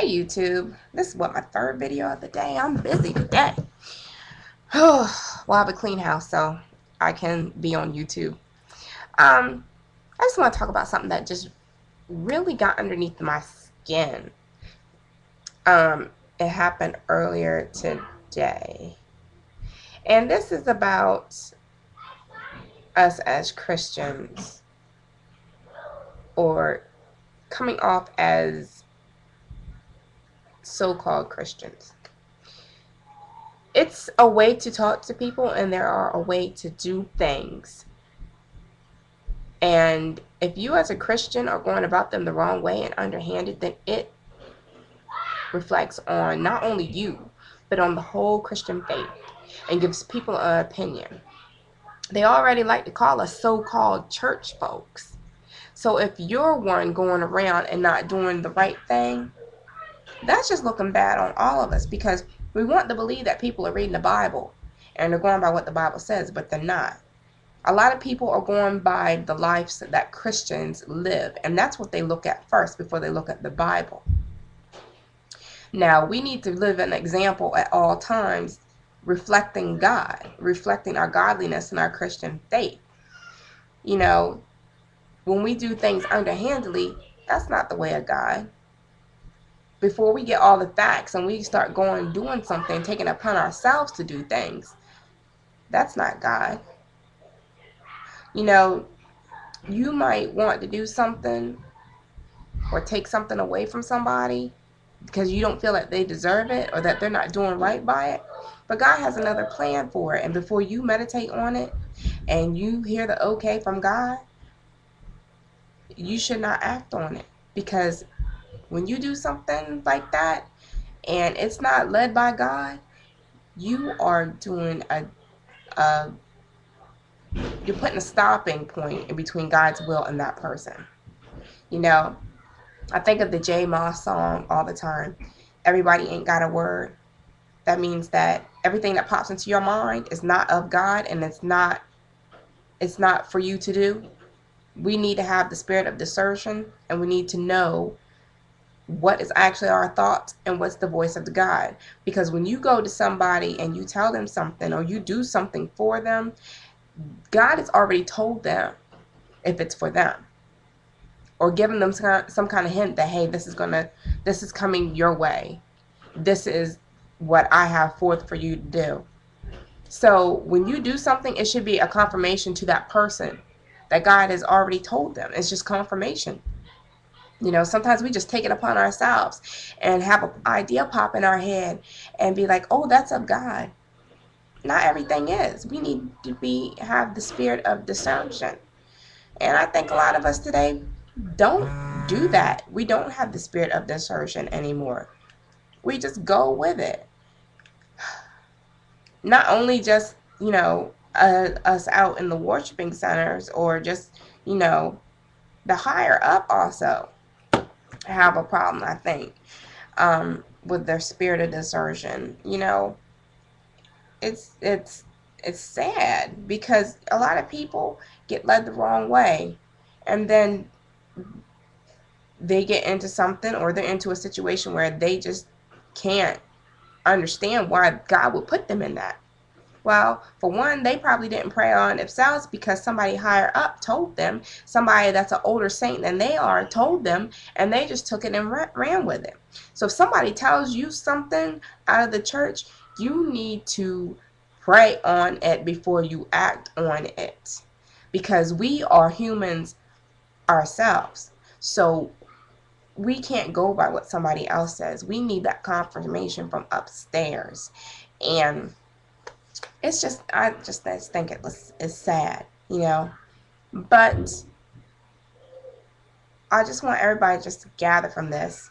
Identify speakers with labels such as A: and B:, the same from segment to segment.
A: Hey YouTube, this is my third video of the day. I'm busy today. Well, I have a clean house, so I can be on YouTube. I just want to talk about something that just really got underneath my skin. It happened earlier today. And this is about us as Christians, or coming off as so-called Christians. It's a way to talk to people, and there are a way to do things. And if you as a Christian are going about them the wrong way and underhanded, then it reflects on not only you, but on the whole Christian faith, and gives people an opinion. They already like to call us so-called church folks. So if you're one going around and not doing the right thing, that's just looking bad on all of us, because we want to believe that people are reading the Bible and they're going by what the Bible says, but they're not. A lot of people are going by the lives that Christians live, and that's what they look at first before they look at the Bible. Now, we need to live an example at all times, reflecting God, reflecting our godliness and our Christian faith. You know, when we do things underhandedly, that's not the way of God. Before we get all the facts and we start doing something, taking it upon ourselves to do things, that's not God. You know, you might want to do something or take something away from somebody because you don't feel that they deserve it or that they're not doing right by it. But God has another plan for it. And before you meditate on it and you hear the okay from God, you should not act on it. Because when you do something like that and it's not led by God, you are doing you're putting a stopping point in between God's will and that person. You know, I think of the J Moss song all the time. Everybody ain't got a word. That means that everything that pops into your mind is not of God, and it's not for you to do. We need to have the spirit of discernment, and we need to know what is actually our thoughts and what's the voice of the God. Because when you go to somebody and you tell them something or you do something for them, God has already told them if it's for them, or given them some kind of hint that, hey, this is coming your way. This is what I have forth for you to do. So when you do something, it should be a confirmation to that person that God has already told them. It's just confirmation. You know, sometimes we just take it upon ourselves and have an idea pop in our head and be like, oh, that's of God. Not everything is. We need to have the spirit of discernment. And I think a lot of us today don't do that. We don't have the spirit of discernment anymore. We just go with it. Not only just, you know, us out in the worshiping centers, or just, you know, the higher up also have a problem, I think, with their spirit of discernment. You know, it's sad because a lot of people get led the wrong way, and then they get into something, or they're into a situation where they just can't understand why God would put them in that. Well, for one, they probably didn't pray on themselves, because somebody higher up told them, somebody that's an older saint than they are told them, and they just took it and ran with it. So if somebody tells you something out of the church, you need to pray on it before you act on it, because we are humans ourselves. So we can't go by what somebody else says. We need that confirmation from upstairs. And it's just, I just think it's sad, you know. But I just want everybody just to gather from this.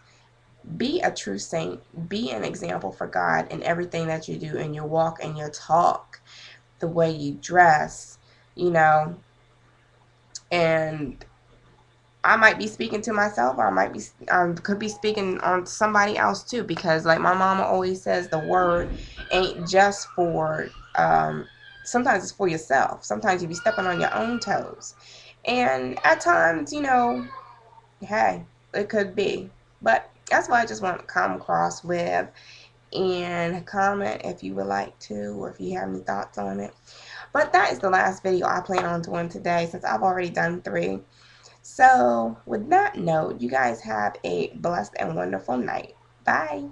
A: Be a true saint. Be an example for God in everything that you do, in your walk and your talk, the way you dress, you know. And I might be speaking to myself, or I might be could be speaking on somebody else too, because like my mama always says, the word ain't just for sometimes it's for yourself. Sometimes you be stepping on your own toes, and at times, you know, hey, it could be. But That's what I just want to come across with, and comment if you would like to, or if you have any thoughts on it. But that is the last video I plan on doing today, since I've already done 3. So with that note, you guys have a blessed and wonderful night. Bye.